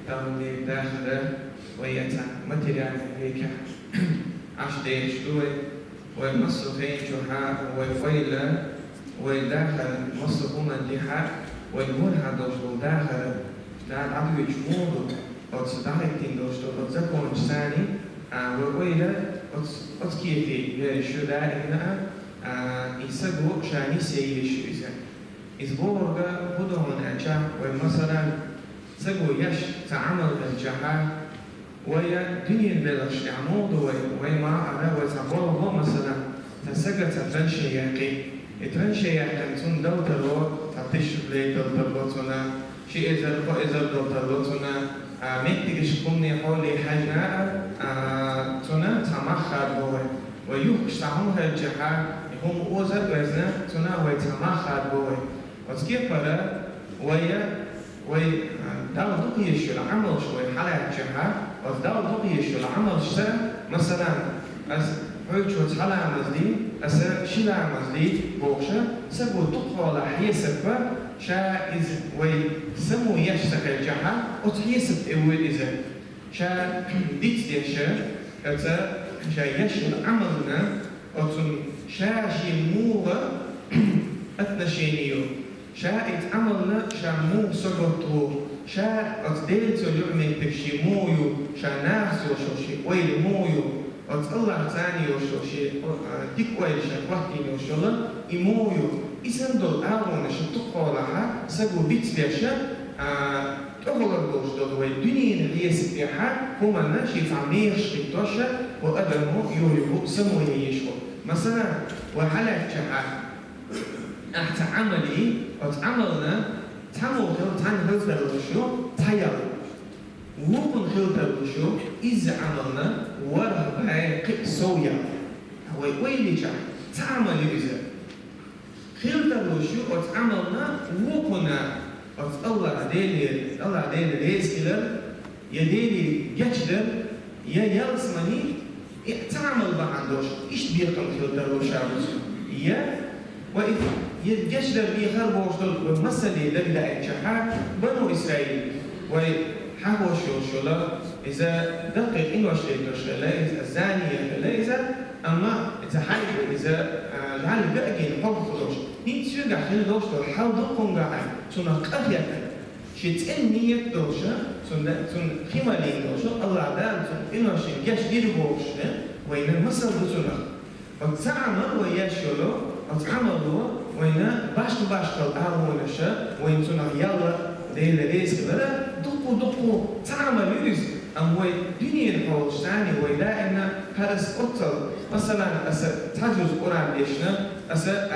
تاوني داخله ويتا ماتيريال هيك عشدين شلوي ومصرفين جوحا وفيلة وداخل مصرفون الليحة والمرحة دوشلو داخل داخل عبو يجمودو وتصدعيتين دوشلو وتزكون جساني وفيلة وتكيفي يرشو دائما يسقو شاني سيشو إذا إذبورغا بدون أجا ومثلا سقو يش تعمل الجهة ويا دنيا بلش يعمود وما على وتعمله مثلا تسقط ترنشي يقي ترنشي يقي تون دوتلو تعطيش لي دوتلوتنا شيء إذا دوتلوتنا ميتيش كوني حولي حاجة تنا تمخر بوه ويوكش تعمل الجهة هم أوزر وزنا تنا ويتمخر بوه وتكيف بلا ويا داو دقيش العمل شوي حالة جهة وداو دقيش العمل شتا مثلا أس هيك حالة عمزلي أس شيلا عمزلي بوشة سبوا دقة على حيسب شا إز وي سمو يشتغل جهة وتحيسب أول إذا شا ديت ديشة كذا شا يشل عملنا وتن شا شي موغة أتنشينيو شاءت عملنا شامو سقطو شاء أتدلت اليوم بشي مويو شاء ناس وشوشي ويل مويو أتطلع ثاني وشوشي ديك ويل شاء وحدي وشولا إمويو إذن دول أعوان شتقوا لها سقو بيت بيشا تغلق دوش دول والدنيا اللي يسبيحها هما ناشي فعمير شقيتوشا وأدمو يوريبو سمو يشو مثلا وحالة شحا أحت عملي أتعملنا تعمل خل تعمل خل تلوشو تيار ومن خل تلوشو إذا عملنا ورا بعيق سويا هو ويلي جا تعمل إذا خل تلوشو أتعملنا وكنا الله ديل ريسكلر يديلي جشدر يا يلسمني تعمل بعندوش إيش بيركم خل تلوشو يا وإذ يجشدر بيخر بوشدل ومثلي لبدا إنشحات بنو إسرائيل وحاول شولا إذا دقق إنه شيء لا إذا الزانية لا إذا أما إذا حاجة إذا لعل بقى الحب خلوش نيجي جا خلوش الحب دقون جا سنا قرية شيء نية دوشة سن خمالين دوشة الله دال سن إنه شيء جشدير بوشة وين المثل دوشنا وتعمل ويشلو أتعملوا وين باش الأعوان الشا وين تنا يلا ديل ليس كذا دقوا تعمل يرز وين دنيا الحوش ثاني ولا إن هذا قتل مثلا تحجز قرآن ليشنا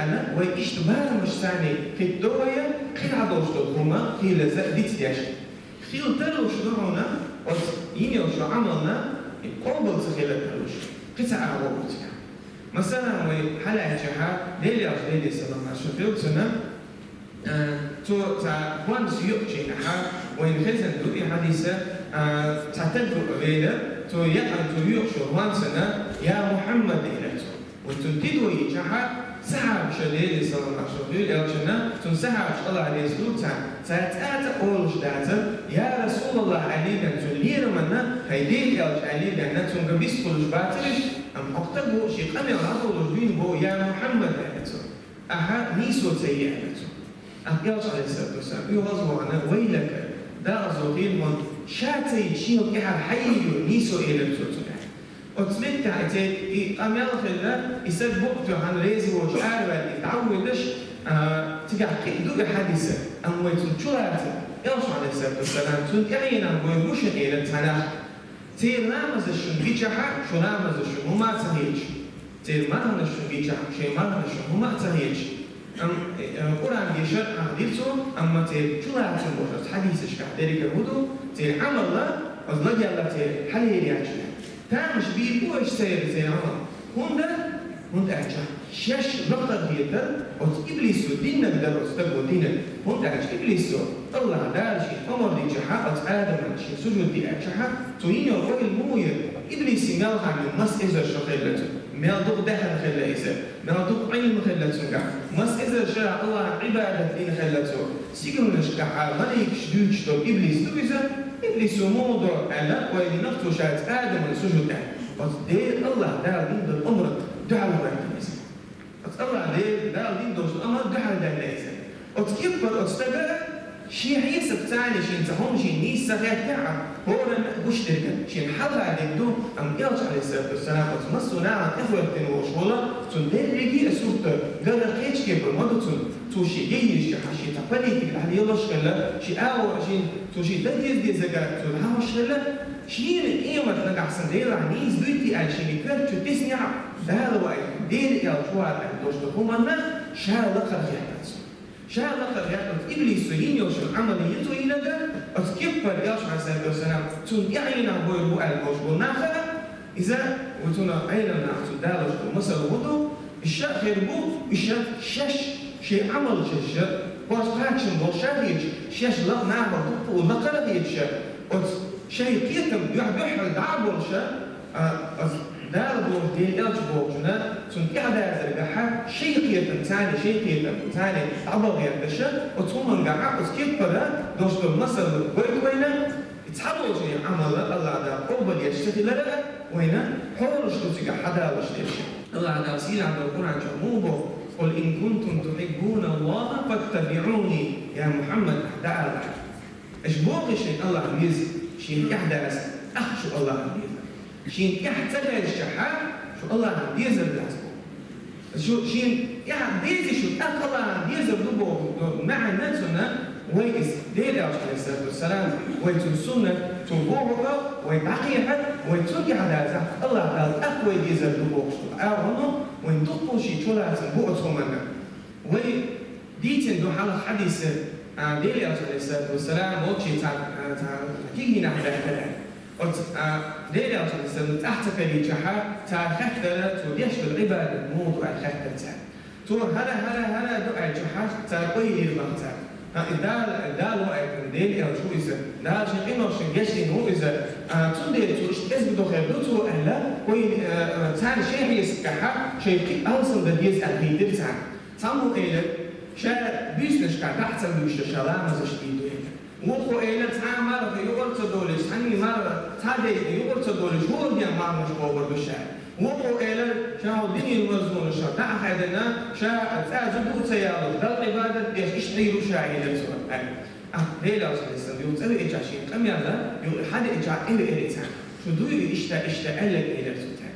أنا وين اشتباه مش ثاني في الدنيا خير عدوش هما في لزق ديت ديش خير تلوش دهونا ينيو شو عملنا قبل سخيلة تلوش قطع عوض مثلا وحلقة جهة ليلي سلام شفيل سنة تو تا وانس يؤجي نحا وين خزن دوئي حديثة تعتدو أبيدا تو يأن تو يؤشو وانسنا يا محمد إلتو وتنتدو يجحا سحب شليلي سلام شفيل يلجنا تن سحب الله عليه السلام تاتات أولش داتا يا رسول الله علينا تلير منا هيديل يلج علينا تن قبيس كلش باترش أم أكتبوا شيء أنا أقول لجبين بو يا محمد أنتو أها نيسو زي أنتو أحياش عليه الصلاة والسلام يوظفوا عنا ويلك دا أزوغيل من شاتي شينو كيها حيو نيسو إلتو أتمنى تعتي أميال خلا يسد بوقتو عن ريزي وشعر والي تعودش تقع كيدو حديثة أم ويتون شواتي يوش عليه الصلاة والسلام تون كعينا ويمشن إلى التناخ تير نامز الشنبيجحة شو نامز الشن وما تهيج تير مرهن الشنبيجحة شيء مرهن الشن وما تهيج قرآن يشرح حديثه أما تير شو لا تنبوش حديثش كحديرك هدو تير عمل الله أصلاً يلا تير حليل يعجل تامش بيه هو يشتير زي عمل هند أعجل شاش نقطة بيتر أو إبليسو دينك درس تبو دينك هند أعجل إبليسو طلع دارشي أمر دي جحا أتآدم عنشي سجود دي أعجحا تويني الرؤي الموير إبليسي مالها من مس إزر شخيلته مال دوق دهن خلا إزر مال دوق علم خلته مس إزر شرع الله عبادة دين خلته سيقرون شكحا مليك شدوش دو إبليس دو إزر اللي سموده على وين نفتوشات آدم السجود وتدير الله دار دين الأمر دعوة الناس الله دار دين الأمر دعوة الناس وتكبر وتستقر شيء حيسب ثاني شيء تهم شيء نيس سخيت نعم هو وش ترجع شيء محل على دو أم يرجع عليه الصلاة والسلام وتمسوا نعم إخوة وشولا تندل رجي أسوت قال قيش كبر ما توشي جيش شيء تقبلي تقول يلا شغلة شيء أو شيء توشي تدير دي زكاة تقول شغلة شيء إيمة نقع سندير عنيز بيتي على شيء كذا تسمع هذا واحد دير يا شوار دوش دكومنا شهر لقر يحتاج شهر لقر يحتاج إبليس ينيو شو عمليته إلى ده أتكبر يا شو عليه السلام تون يعين أبوي بو البوش والناخرة إذا وتونا أيضا نعتو دالوش المصر وضو الشاء خير بو الشاء شش شيء عمل شش واش قاعدشن بو شاهيج شش لا نعمل طب ولقر يتشا شيء كيتم يحل دعبور شا داربور دي الجبوجنا تون قاعد ازرقها شيء كيتم ثاني شيء كيتم ثاني عبر يدشا وتومن قاعد اسكيبرا دوش المصر وين يتحول شيء عمل الله دا قبل يشتغل لا وين حولش تلقى حدا وش الله دا سيل عند القران جموبه قل ان كنتم تحبون الله فاتبعوني يا محمد تعالى اشبوق شيء الله عزيز شين يحدث شو الله عزيز شين يحتاج الشحات شو الله عزيز بالعزم شو شين يحدث شو الله عزيز بدو مع الناس ويس دير عليه الصلاة والسلام ويتنسون تنبوه ويتعقيها ويتوقع على ذلك الله تعالى أقوى ديزر دبوه أعونه وينطقوا شيء شولا تنبوه تهمنا وديتن دو حالة حديث دير عليه الصلاة والسلام وشي تحكيه نحن هذا دير عليه السلام تحتك لجحا تخثرت وديش بالعبادة الموت والخثرت تو هلا دعاء جحا تقوي المقتل دال وقت ديل أو شو إذا دال شيء إنه شيء جشين هو إذا تندير توش إذا بدو خير دوتو أهلا وين ثاني شيء هي سكحة شيء كي أصلا بديز أخير ثاني ثانو إلى شاء بيسنش كان تحت بيش شلام زش تيدو وقو إلى ثاني مرة يقول تدولش ثاني مرة ثاني يقول تدولش هو اللي ما مش باور بالشارع وقو إلى شاو دنيا المزون الشر تعهدنا شاء تعزبوا سيارة ذات عبادة ديش إشتريوا شاعي للسؤال ليلة وسلسل يوم تسوي إيش عشان كم يلا يوم حد إيش إلى تان شو دوي إشتا ألا إلى سوتان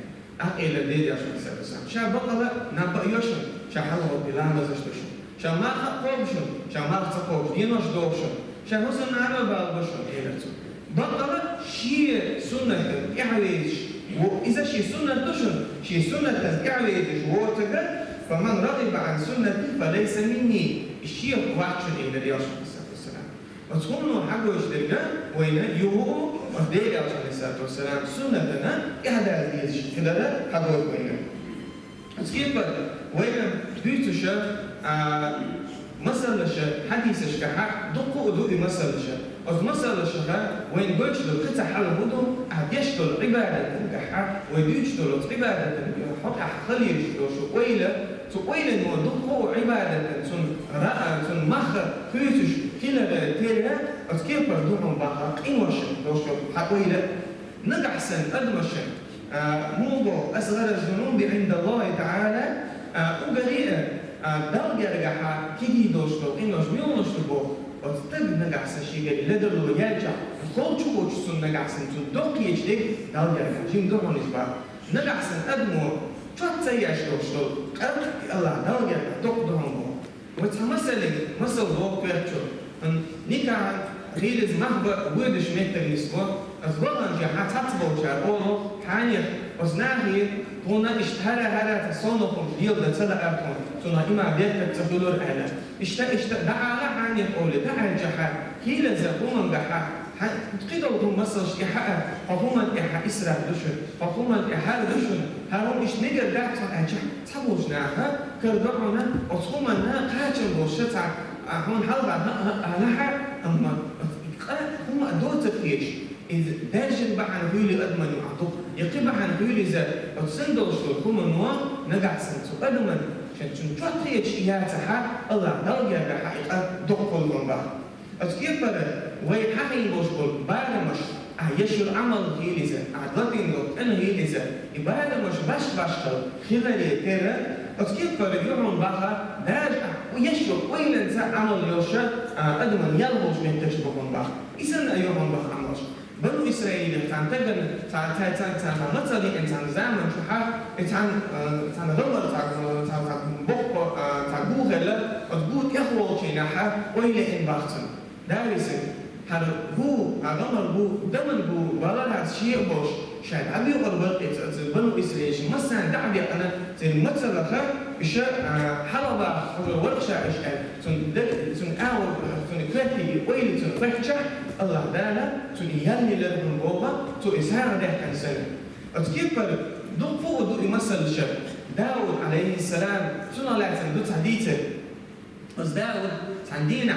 إلى ليلة وسلسل شاء بقى نبأ يوشن شاء حلو بلا مزشتوشن شاء ما خطوبشن شاء ما خطوبش ينوش دوشن شاء حسن على بالبشن إلى سو بقى شيء سنة إعليش وإذا شيء سنة تشن شيء سنة تذكر يدش وتجد فمن رغب عن سنتي فليس مني الشيء واحد إلى الرياض عليه الصلاة والسلام وتكونوا حقوا يشتركوا وين يوهو وفدي عليه الصلاة والسلام سنتنا إحدى هذه كذا حقوا وين كيف وين بيتوش مثل الشيء حديث الشكاحة دقوا دوي مثل الشيء مثل الشيء وين بيشتغل قطع حل بدو يشتغل عبادة الكحة ويشتغل عبادة حق خلي يشتغل شو قيلة إنه دقوا عبادة سن مخر كيتش كلا تيرها أتكيف بدوهم بحر إنه الشيء دوش حقيلة نجح سن قدم الشيء موضوع أصغر الذنوب عند الله تعالى وقريئة درجة رجحة كذي دوشلو إنه شميون نشتبه وتتبع نجح سشيء لدرو يرجع خوش سن نجح سن تدق يجدك درجة رجحة جيم دهون إسباب نجح سن أدمو شو تسيش دوشلو قرب الله درجة دق دهون بو وتمثلك مثل ضوء كيرتشو نيكا غيرز محبة ويدش متر نسبة أصبحنا جحة تطبع شارولو حانية وزناهي هنا اشتهر هذا تصنفهم يلد سلقاتهم ثم إما بيتك تدلور على دعا لحان يقول دعا الجحا كيلا زقوما جحا تقيدوا مثلا إحاء فهما إحاء إسراء دشن فهما إحاء دشن هارون إش نجر دعت أجح تبوجناها كردعنا وصوما نا قاتل وشتع هون حلقة لها أما هم دوت تقيش إذا داجن بحن هيلي أدمن يعطوك يقي بحن هيلي زاد وتسندل شو هم نوا نجح سنتو أدمن عشان تنجح تيجي يا تحا الله دلجة بحقيقة دقل من بعض. أذكر ويحقي بوشكل بعد مش يشل عمل هيلزا عدلتين لو أنا هيلزا بعد مش باش خلالي ترى أتكيف فرجعهم بها داج ويشل وين عمل يوشا أدمن يلبوش من تشبههم بها إذن أيهم بها عملش بنو إسرائيل تعن مثلي إنسان زمن شحا تعن غمر تعن بق تعن بوغلا أتقول إخوة شيناها وإلى إن بختم دارسين هذا هو غمر بو دمن بو ولا شيء بوش شايف أبي أربط بنو إسرائيل مثلا دعبي أنا زي مثلا خا إيش حلبة ورشة إيش سن أول سن كرتي ويل سن فرشة الله دانا سن يالي لهم بوبا تو إسهار ده كان سنة أتكيف دو فوق دو مثل الشاب داود عليه السلام سنة لا تندو حديثه بس داود عندنا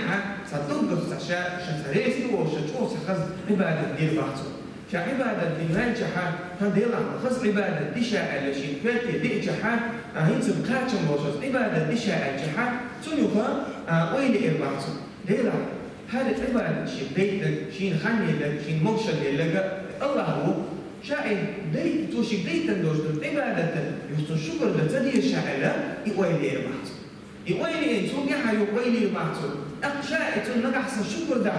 صدق شتريسي وشتشوف خز عبادة دير بعضه شعبادة ديوان شحا هديلا خز عبادة دشا على شيء فاتي دي شحا هينسب قاتم وشز عبادة دشا على شحا تنوها ويلي إربعته ديلا هذا عبادة شيء بيت شيء خاني لك شيء موشل لك الله هو شاعر بيت توشي بيت دوش عبادة يستن شكر لتدير شاعر ويلي إربعته يويلي إنتم يحيى يويلي بعضه أقشاء إنتم نجحسن شكر ده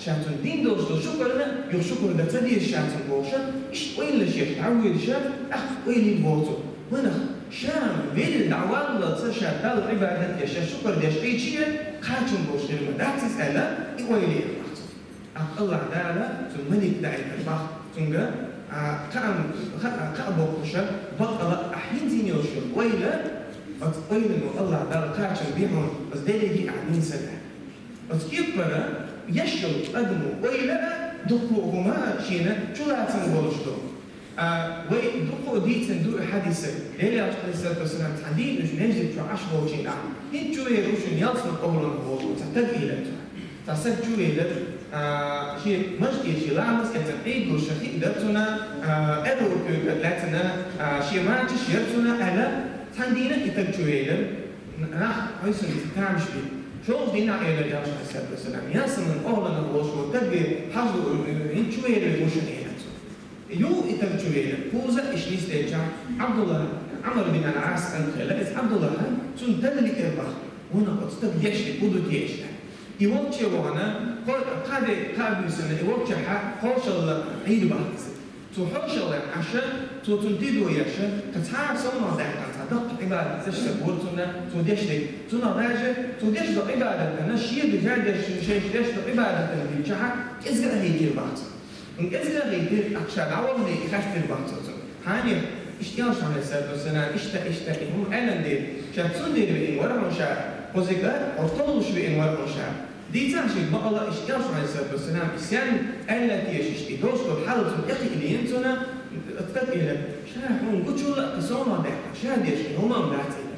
شاتون دين دوش دو شكرنا يشكر ده تدير شاتون بوشة إيش ويل شيء تعود شاف ويلي بوته وأنا شام بين الدعوة الله تشات دال عبادة يشاف شكر ده شيء شيء خاتون بوشة لما ده تسأله يويلي بعضه الله تعالى ثم ملك داعي البحر ثم كأم بوشة بقى أحين زين يوشل ويله أتقول إنه الله تعالى كاتش بيهم بس ده اللي قاعدين سنة. أتكيف برا يشل أدمو ويلا دقوا هما شينا شو لا تنقولشتو. ودقوا دي تندو حديثة. ليه عليه الصلاة والسلام حديث مش نجد شو عشرة وشينا. هين شو يروشون يالسون قولا هو تحتاج إلى تحتاج شو إلى شيء مشكلة شيء لامس كتعيد وشخي درتنا أدو كلاتنا شيء ما تشيرتنا على تندينا يتجويلن راح عيسى تعمش بيه شو دينا إلى الياش عليه الصلاة والسلام ياسم من أهلنا الوصول تجي حظو ينجويل الموشن إيرانسو يو يتجويلن فوزا إيش نيستيجا عبد الله عمر بن العاص أنخلا إذ عبد الله سن تدلي كربا هنا أتستق يشي بدو تيشنا يوقتي وانا قاد سنة يوقتي خوش الله عيد بعض تحوش الله عشان تنتدو يشا تتعرف سوما ذاك دق عبادة تشتغل ورتنا توديشلي تنا راجع توديشلو عبادة نشيد بجادة شيء توديشلو عبادة الجحا إزغل هيدير بعض إزغل هيدير أكشاد عوضني يخشتر بعض هاني اشتياش على السادة والسلام اشتا هم أنا ندير شاتسون دير بإن ورهم شعر وزيقات أرطلوش بإن ورهم شعر دي تعشي ما الله اشتياش على السادة والسلام إسيان ألا تيش اشتيدوشلو الحالة الأخي اللي ينتنا أتفكر شاهون قلت شو لا قصونا ده شاديش هما مبعتين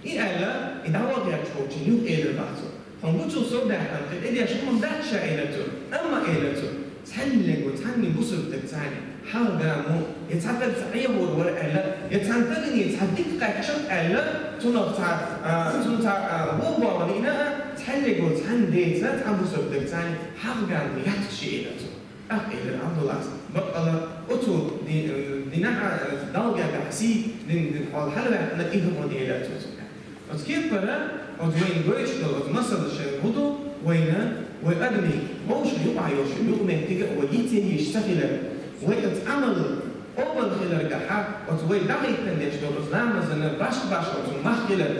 إلا إذا هو غير شو تنيو إلى بعضه هم قلت شو صوب ده أنت إذا شو ما بعت شائلته أما إلته تحلق وتحني بصر تبتعني حاجة مو يتحدث صحيح ولا إلا يتحدثني يتحدث قاعشة إلا تنقطع بوبا ولينا تحلق وتحني ذات عن بصر تبتعني حاجة يحتشي إلته أخي عبد الله بقى أتو دينا دالجا كحسي دين الحلبة نقيهم وديلا توزنا. أتكيف برا أدوين دويش دو مصر الشيء هدو وينا وأدمي موش يقع يوش يقوم يتجا ويتي يشتغل ويتعمل أول خلال جحا أتوي دعي تندش دو إسلام مثلا باش أتو مخلل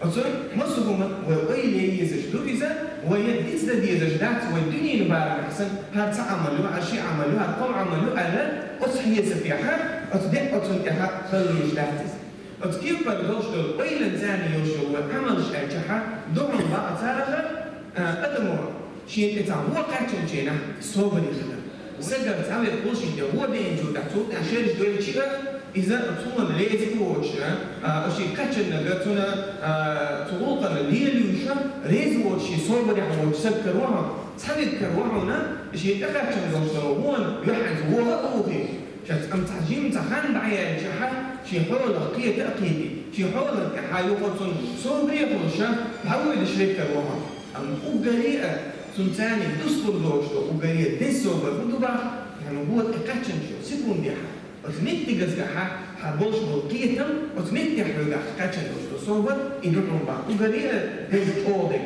أتو مصرهم ويلي يزج دو إذا ويديت ذا يزج دات والدنيا نبارك حسن هاد تعملوا عشي عملوا هاد قوم عملوا على أصحي زفيحة أتدق أتنكها خلي يجداتز أتكيف بردوش دول ويلا زاني يوشو وعمل شاكحة دعم بقى تارغة أدموا شيء إتعام هو قاعدتون جينا صوبني خلال سجل تعمل كل شيء هو ده ينجو دعتو عشان دوي شيء إذا أتونا ليزي كوشنا أشي كاتشنا قتنا تغوطنا اللي يوشا ريز وشي صوبني حوش سكر وهم تحدد كروحنا شيء تكاتشنا دوشنا يحنز هو أوفي شات أم تعجيم تخان بعيا شحا شي حول قية تأقيدي شي حول حيوقتن صوبي خلشا بحول شريك كروها أم أوجريئة سنتاني دستور دوشتو وقرية ديسوبر بدوبا يعني هو تقاتشنشو سيكون ديها وتمت تجزجها حبوش بالقيتم وتمت تحرق قاتشنشو صوبر يدرون بعض وقرية ديز أودي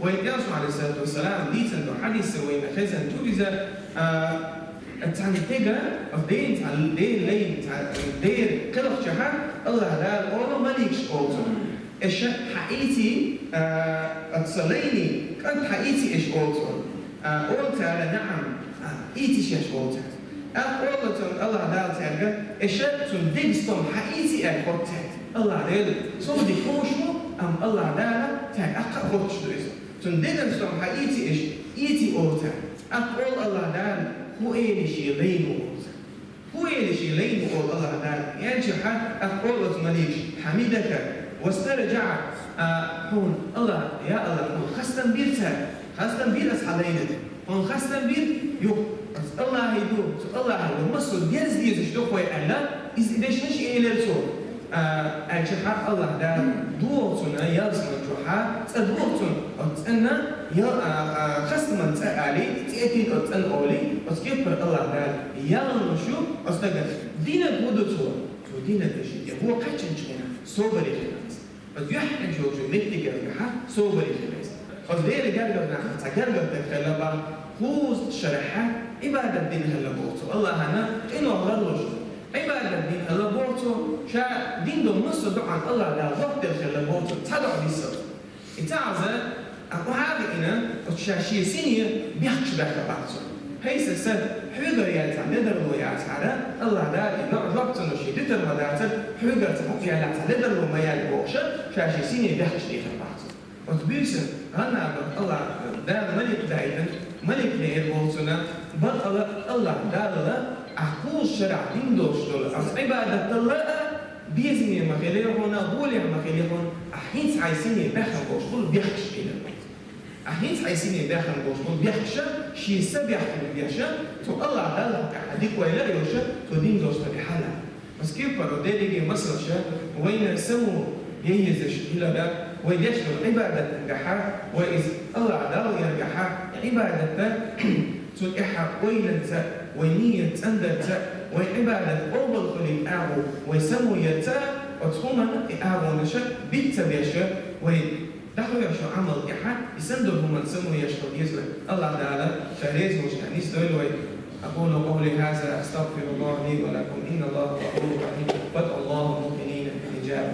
ويتياسو عليه الصلاة والسلام ديتن دو حديث وين خزن توليزا تعني تيجا أفدين تعني لين تعني قلق شها الله لا أولا مليكش أوتو إيش حقيقتي أتصليني كنت حقيقتي إيش أوتو أولت على نعم إيتي إيش أوتو أولت الله لا تعرف إيش تندقستم حقيقتي أكوت الله لا صوب دي كوشمو أم الله لا تعرف أكوت شو إيش تندقستم حقيقتي إيش إيتي أوتو أقول الله لا هو إيه شيء لينو هو إيه شيء لينو الله لا يعني شحال أقول مليك حميدك واسترجع هون الله يا الله هون خستن بيرتها خستن بير أصحابينا هون خستن بير يو الله يدو الله هو مصر جالس ديز شو خوي أنا إذا ليش نشي إلى الصور أشحال الله دا دوتون يالسون جوحا تدوتون أتنا يا خستن تألي تأتين أتن أولي أسكيب الله دا يالنشو أستجد دينك ودوتون دينك شيء هو كاتشن شيء صوبري خلاص بس يحتاج جو متى كذا صوبري خلاص بس ده اللي قال لنا تقدر تتكلم هو شرحه عبادة الدين هلا بورتو الله هنا إنه غلوش عبادة الدين هلا بورتو شا دين دو مصر عن الله لا وقت هلا بورتو تدعو بيسر إتعزة أبو هذا هنا وتشاشي سنية بيحكش بحر بعضه هاي سلسلة حجر ياتع ندرو ياتع الله داري ربط نشي دتر مدارتر حجر تحط ياتع ندرو ما يالبوشة شاشي سيني بيحكش ليه بعض وتبيرسن غنى الله دار ملك دايما ملك ليه بوصنا بل الله دار له أحكوش شرع دين دوش دول عبادة الله بيزني ما خليهون بولي ما خليهون أحينس عايزيني بيحكش بوش كل بيحكش ليه أحينس عايزين داخل قوسون بيحشة شيء سبيح بيحشة تو الله دالك أحدك ولا يوشة تو دين دوست بحالة بس كيف برو ديري مصر شة وين سمو يهزش إلى ده ويدش العبادة تنجحها وإذ الله دال ينجحها عبادة تنجحها وين تا وينية أندت وعبادة أول كل أعو ويسمو يتا وتخوما أعو نشة بيتبيشة وين دخلوا يشوا عمل إحد يسندهم من سمو يشوا يزل الله تعالى فليز مش كنيس دولوي أقول قولي هذا أستغفر الله لي ولكم إن الله غفور رحيم فادعوا الله المؤمنين بالإجابة